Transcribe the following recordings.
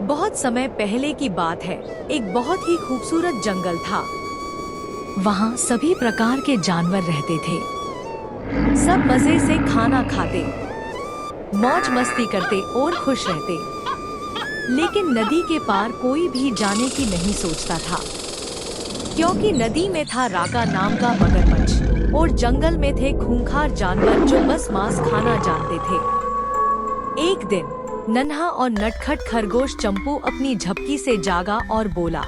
बहुत समय पहले की बात है। एक बहुत ही खूबसूरत जंगल था। वहाँ सभी प्रकार के जानवर रहते थे। सब मजे से खाना खाते, मौज मस्ती करते और खुश रहते। लेकिन नदी के पार कोई भी जाने की नहीं सोचता था, क्योंकि नदी में था राका नाम का मगरमच्छ और जंगल में थे खूंखार जानवर जो बस मांस खाना जानते थे। एक दिन नन्हा और नटखट खरगोश चंपू अपनी झपकी से जागा और बोला,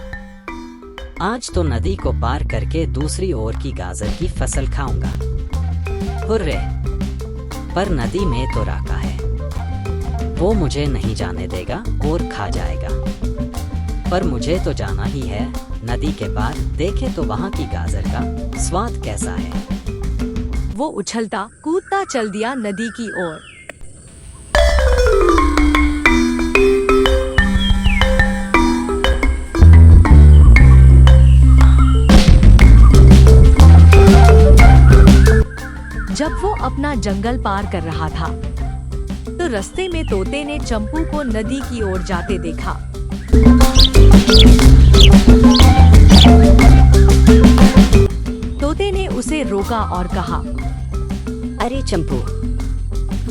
आज तो नदी को पार करके दूसरी ओर की गाजर की फसल खाऊंगा। हुर्रे! पर नदी में तो राका है, वो मुझे नहीं जाने देगा और खा जाएगा। पर मुझे तो जाना ही है नदी के पार, देखे तो वहाँ की गाजर का स्वाद कैसा है। वो उछलता कूदता चल दिया नदी की ओर। जब वो अपना जंगल पार कर रहा था तो रास्ते में तोते ने चंपू को नदी की ओर जाते देखा। तोते ने उसे रोका और कहा, अरे चंपू,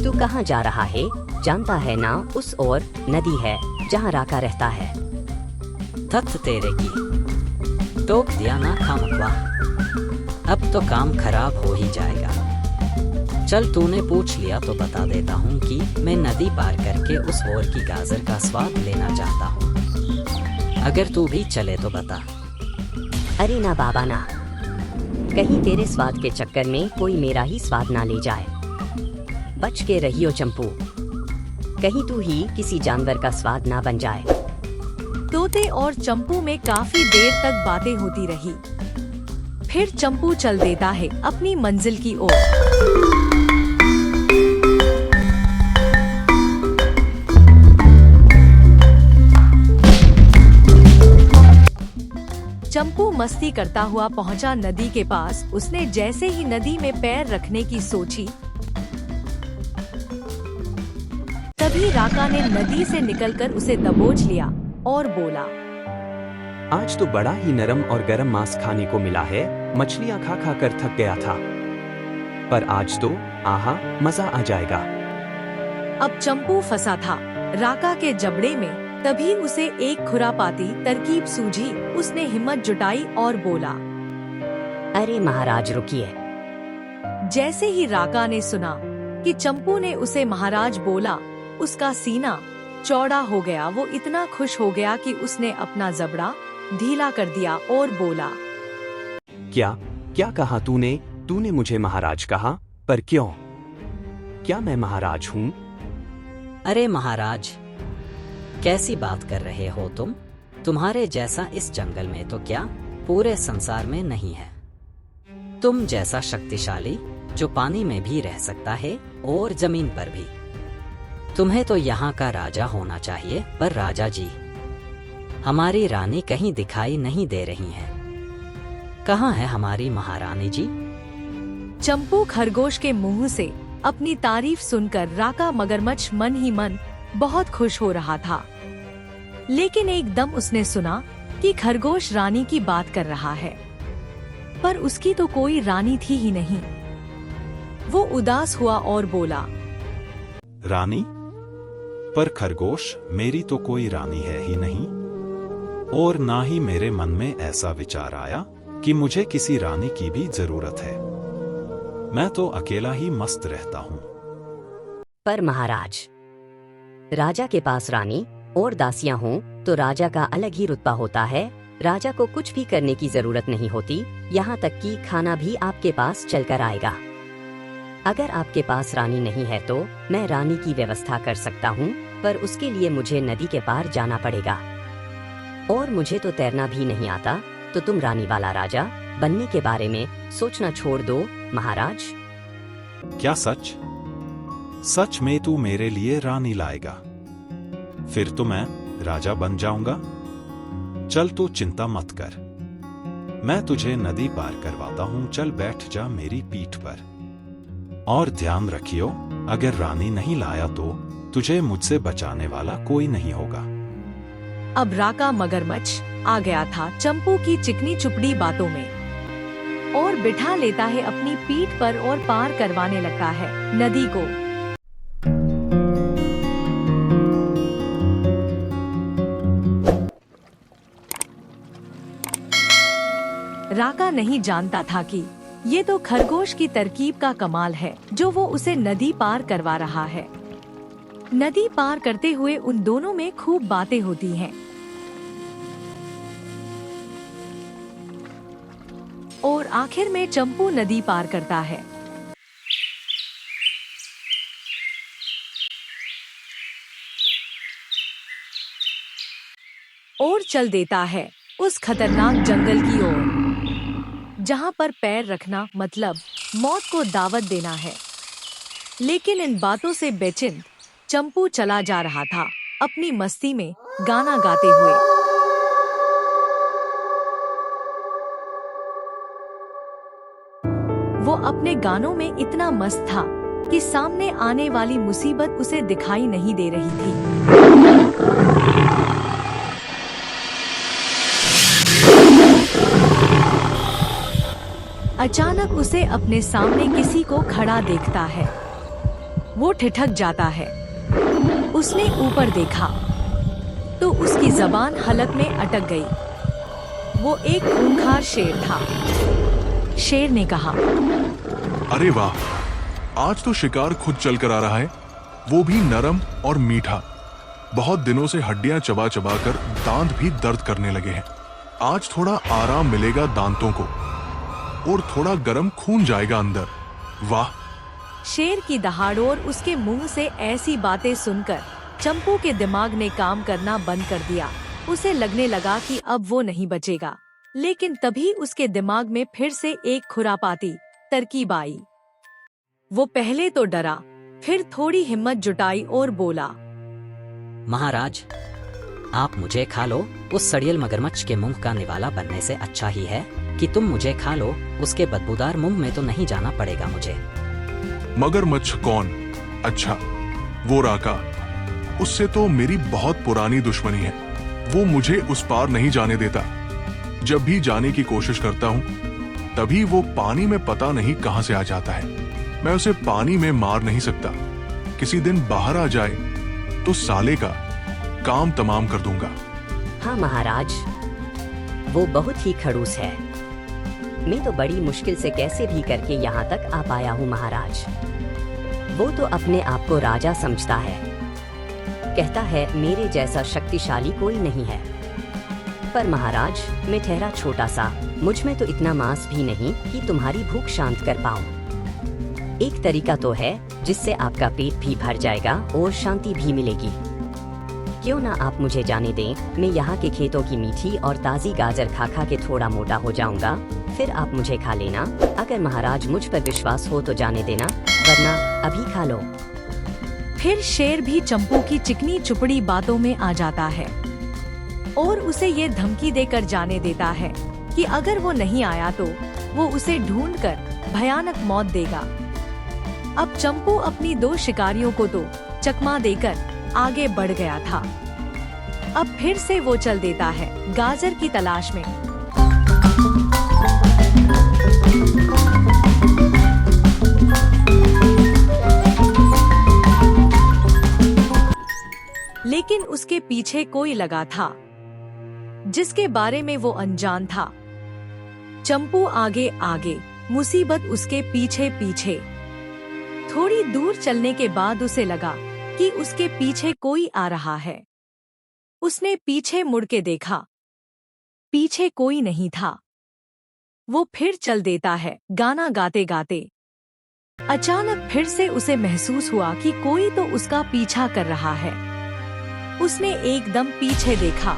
तू कहाँ जा रहा है? जानता है ना उस ओर नदी है जहाँ राका रहता है। थत तेरे की, टोक दिया ना खामख्वा। अब तो काम खराब हो ही जाएगा। चल तूने पूछ लिया तो बता देता हूँ कि मैं नदी पार करके उस ओर की गाजर का स्वाद लेना चाहता हूँ। अगर तू भी चले तो बता। अरे ना बाबा ना, कहीं तेरे स्वाद के चक्कर में कोई मेरा ही स्वाद ना ले जाए। बच के रहियो चंपू, कहीं तू ही किसी जानवर का स्वाद ना बन जाए। तोते और चंपू में काफी देर तक बातें होती रही। फिर चंपू चल देता है अपनी मंजिल की ओर। चंपू मस्ती करता हुआ पहुंचा नदी के पास। उसने जैसे ही नदी में पैर रखने की सोची, तभी राका ने नदी से निकलकर उसे दबोच लिया और बोला, आज तो बड़ा ही नरम और गरम मांस खाने को मिला है। मछलियाँ खा खा कर थक गया था, पर आज तो आहा मजा आ जाएगा। अब चंपू फंसा था राका के जबड़े में। तभी उसे एक खुरापाती तरकीब सूझी। उसने हिम्मत जुटाई और बोला, अरे महाराज रुकिए। जैसे ही राका ने सुना कि चंपू ने उसे महाराज बोला, उसका सीना चौड़ा हो गया। वो इतना खुश हो गया कि उसने अपना जबड़ा ढीला कर दिया और बोला, क्या क्या कहा तूने? तूने मुझे महाराज कहा, पर क्यों? क्या मैं महाराज हूँ? अरे महाराज, कैसी बात कर रहे हो तुम? तुम्हारे जैसा इस जंगल में तो क्या पूरे संसार में नहीं है। तुम जैसा शक्तिशाली जो पानी में भी रह सकता है और जमीन पर भी। तुम्हें तो यहाँ का राजा होना चाहिए। पर राजा जी, हमारी रानी कहीं दिखाई नहीं दे रही है। कहाँ है हमारी महारानी जी? चंपू खरगोश के मुंह से अपनी तारीफ सुनकर राका मगरमच्छ मन ही मन बहुत खुश हो रहा था। लेकिन एकदम उसने सुना कि खरगोश रानी की बात कर रहा है, पर उसकी तो कोई रानी थी ही नहीं। वो उदास हुआ और बोला, रानी? पर खरगोश, मेरी तो कोई रानी है ही नहीं, और ना ही मेरे मन में ऐसा विचार आया कि मुझे किसी रानी की भी जरूरत है। मैं तो अकेला ही मस्त रहता हूँ। पर महाराज, राजा के पास रानी और दासियां हों तो राजा का अलग ही रुतबा होता है। राजा को कुछ भी करने की जरूरत नहीं होती, यहाँ तक कि खाना भी आपके पास चलकर आएगा। अगर आपके पास रानी नहीं है तो मैं रानी की व्यवस्था कर सकता हूँ, पर उसके लिए मुझे नदी के पार जाना पड़ेगा। और मुझे तो तैरना भी नहीं आता, तो तुम रानी वाला राजा बनने के बारे में सोचना छोड़ दो महाराज। क्या सच? सच में तू मेरे लिए रानी लाएगा? फिर तो मैं राजा बन जाऊंगा। चल तू चिंता मत कर, मैं तुझे नदी पार करवाता हूँ। चल बैठ जा मेरी पीठ पर। और ध्यान रखियो, अगर रानी नहीं लाया तो तुझे मुझसे बचाने वाला कोई नहीं होगा। अब राका मगरमच्छ आ गया था चंपू की चिकनी चुपड़ी बातों में और बिठा लेता है अपनी पीठ पर और पार करवाने लगता है नदी को। राका नहीं जानता था कि ये तो खरगोश की तरकीब का कमाल है जो वो उसे नदी पार करवा रहा है। नदी पार करते हुए उन दोनों में खूब बातें होती हैं। और आखिर में चंपू नदी पार करता है। और चल देता है उस खतरनाक जंगल की ओर जहां पर पैर रखना मतलब मौत को दावत देना है। लेकिन इन बातों से बेचिंत चंपू चला जा रहा था अपनी मस्ती में गाना गाते हुए। वो अपने गानों में इतना मस्त था कि सामने आने वाली मुसीबत उसे दिखाई नहीं दे रही थी। अचानक उसे अपने सामने किसी को खड़ा देखता है। वो ठिठक जाता है। उसने ऊपर देखा तो उसकी जबान हलक में अटक गई। वो एक खूंखार शेर था। शेर ने कहा, अरे वाह, आज तो शिकार खुद चल कर आ रहा है, वो भी नरम और मीठा। बहुत दिनों से हड्डियां चबा चबा कर दांत भी दर्द करने लगे हैं। आज थोड़ा आराम मिलेगा दांतों को और थोड़ा गर्म खून जाएगा अंदर। वाह। शेर की दहाड़ और उसके मुंह से ऐसी बातें सुनकर चंपू के दिमाग ने काम करना बंद कर दिया। उसे लगने लगा कि अब वो नहीं बचेगा। लेकिन तभी उसके दिमाग में फिर से एक खुरापाती तरकीब आई। वो पहले तो डरा, फिर थोड़ी हिम्मत जुटाई और बोला, महाराज, आप मुझे खा लो। उस सड़ियल मगरमच्छ के मुंह का निवाला बनने से अच्छा ही है कि तुम मुझे खा लो। उसके बदबूदार मुंह में तो नहीं जाना पड़ेगा मुझे। मगरमच्छ कौन? अच्छा, वो राका। उससे तो मेरी बहुत पुरानी दुश्मनी है। वो मुझे उस पार नहीं जाने देता। जब भी जाने की कोशिश करता हूँ तभी वो पानी में पता नहीं कहां से आ जाता है। मैं उसे पानी में मार नहीं सकता। किसी दिन बाहर आ जाए तो साले का काम तमाम कर दूंगा। हाँ महाराज, वो बहुत ही खड़ूस है। मैं तो बड़ी मुश्किल से कैसे भी करके यहाँ तक आ पाया हूँ महाराज। वो तो अपने आप को राजा समझता है। कहता है मेरे जैसा शक्तिशाली कोई नहीं है। पर महाराज, मैं ठहरा छोटा सा, मुझ में तो इतना मांस भी नहीं कि तुम्हारी भूख शांत कर पाऊं। एक तरीका तो है जिससे आपका पेट भी भर जाएगा और शांति भी मिलेगी। क्यों ना आप मुझे जाने दें, मैं यहाँ के खेतों की मीठी और ताज़ी गाजर खा खा के थोड़ा मोटा हो जाऊंगा, फिर आप मुझे खा लेना। अगर महाराज मुझ पर विश्वास हो तो जाने देना, वरना अभी खा लो। फिर शेर भी चंपू की चिकनी चुपड़ी बातों में आ जाता है और उसे ये धमकी देकर जाने देता है कि अगर वो नहीं आया तो वो उसे ढूंढकर भयानक मौत देगा। अब चंपू अपनी दो शिकारियों को तो चकमा देकर आगे बढ़ गया था। अब फिर से वो चल देता है गाजर की तलाश में। लेकिन उसके पीछे कोई लगा था जिसके बारे में वो अनजान था। चंपू आगे आगे, मुसीबत उसके पीछे पीछे। थोड़ी दूर चलने के बाद उसे लगा कि उसके पीछे कोई आ रहा है। उसने पीछे मुड़ के देखा, पीछे कोई नहीं था। वो फिर चल देता है गाना गाते गाते। अचानक फिर से उसे महसूस हुआ कि कोई तो उसका पीछा कर रहा है। उसने एकदम पीछे देखा।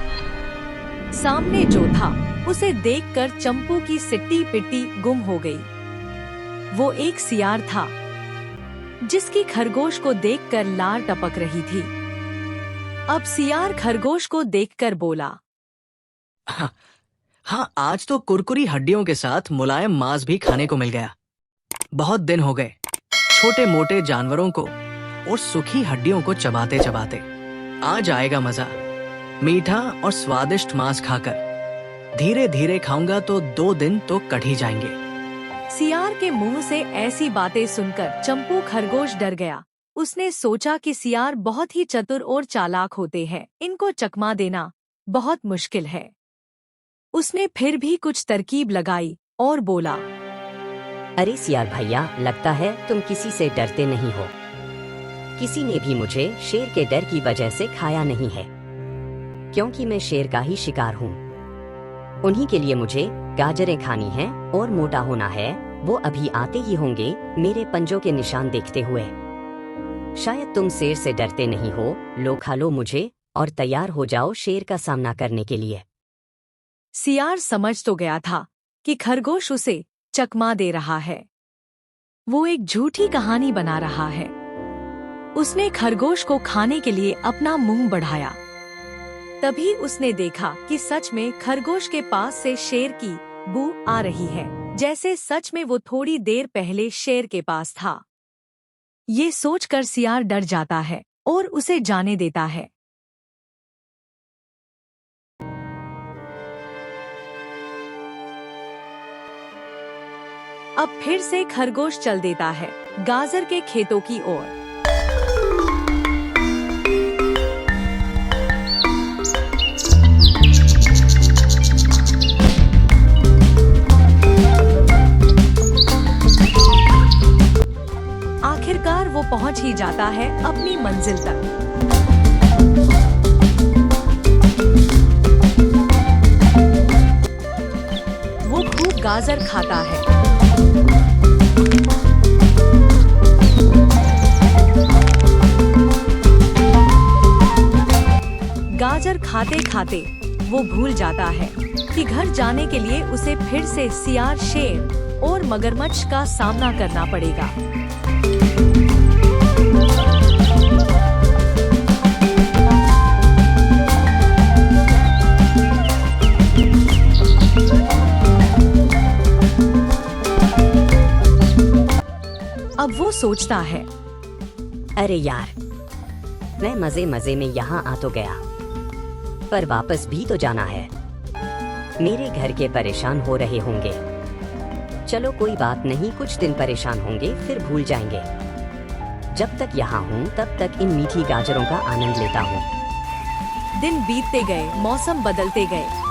सामने जो था उसे देखकर चंपू की सिट्टी पिट्टी गुम हो गई। वो एक सियार था जिसकी खरगोश को देखकर लार टपक रही थी। अब सियार खरगोश को देखकर बोला, हाँ, आज तो कुरकुरी हड्डियों के साथ मुलायम मांस भी खाने को मिल गया। बहुत दिन हो गए छोटे मोटे जानवरों को और सूखी हड्डियों को चबाते चबाते। आज आएगा मजा। मीठा और स्वादिष्ट मांस खाकर। धीरे धीरे खाऊंगा तो 2 दिन तो कट ही जाएंगे। सियार के मुंह से ऐसी बातें सुनकर चंपू खरगोश डर गया। उसने सोचा कि सियार बहुत ही चतुर और चालाक होते हैं, इनको चकमा देना बहुत मुश्किल है। उसने फिर भी कुछ तरकीब लगाई और बोला, अरे सियार भैया, लगता है तुम किसी से डरते नहीं हो। किसी ने भी मुझे शेर के डर की वजह से खाया नहीं है, क्योंकि मैं शेर का ही शिकार हूँ। उन्हीं के लिए मुझे गाजरें खानी हैं और मोटा होना है। वो अभी आते ही होंगे मेरे पंजों के निशान देखते हुए। शायद तुम शेर से डरते नहीं हो। लो, खा लो मुझे और तैयार हो जाओ शेर का सामना करने के लिए। सियार समझ तो गया था कि खरगोश उसे चकमा दे रहा है। वो एक झूठी कहानी बना रहा है। उसने खरगोश को खाने के लिए अपना मुंह बढ़ाया। तभी उसने देखा कि सच में खरगोश के पास से शेर की बू आ रही है, जैसे सच में वो थोड़ी देर पहले शेर के पास था। ये सोचकर सियार डर जाता है और उसे जाने देता है। अब फिर से खरगोश चल देता है गाजर के खेतों की ओर। आखिरकार वो पहुंच ही जाता है अपनी मंजिल तक। वो खूब गाजर खाता है। गाजर खाते खाते वो भूल जाता है कि घर जाने के लिए उसे फिर से सियार, शेर और मगरमच्छ का सामना करना पड़ेगा। अब वो सोचता है, अरे यार, मैं मजे मजे में यहाँ आ तो गया, पर वापस भी तो जाना है। मेरे घर के परेशान हो रहे होंगे। चलो कोई बात नहीं, कुछ दिन परेशान होंगे फिर भूल जाएंगे। जब तक यहाँ हूँ तब तक इन मीठी गाजरों का आनंद लेता हूँ। दिन बीतते गए, मौसम बदलते गए।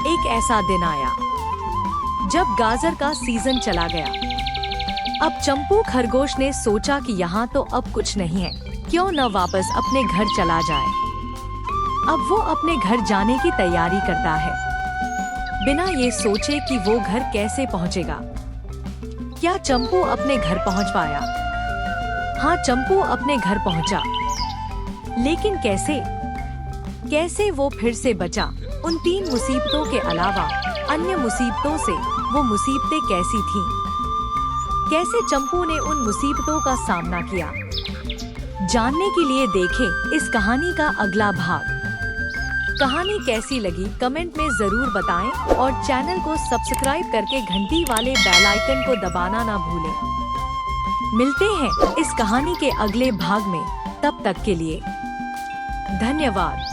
एक ऐसा दिन आया जब गाजर का सीजन चला गया। अब चंपू खरगोश ने सोचा कि यहाँ तो अब कुछ नहीं है, क्यों न वापस अपने घर चला जाए। अब वो अपने घर जाने की तैयारी करता है, बिना ये सोचे कि वो घर कैसे पहुँचेगा। क्या चंपू अपने घर पहुँच पाया? हाँ, चंपू अपने घर पहुँचा, लेकिन कैसे वो फिर से बचा? उन 3 मुसीबतों के अलावा अन्य मुसीबतों से वो मुसीबतें कैसी थीं? कैसे चंपू ने उन मुसीबतों का सामना किया? जानने के लिए देखें इस कहानी का अगला भाग। कहानी कैसी लगी कमेंट में जरूर बताएं और चैनल को सब्सक्राइब करके घंटी वाले बेल आइकन को दबाना ना भूलें। मिलते हैं इस कहानी के अगले भाग में, तब तक के लिए धन्यवाद।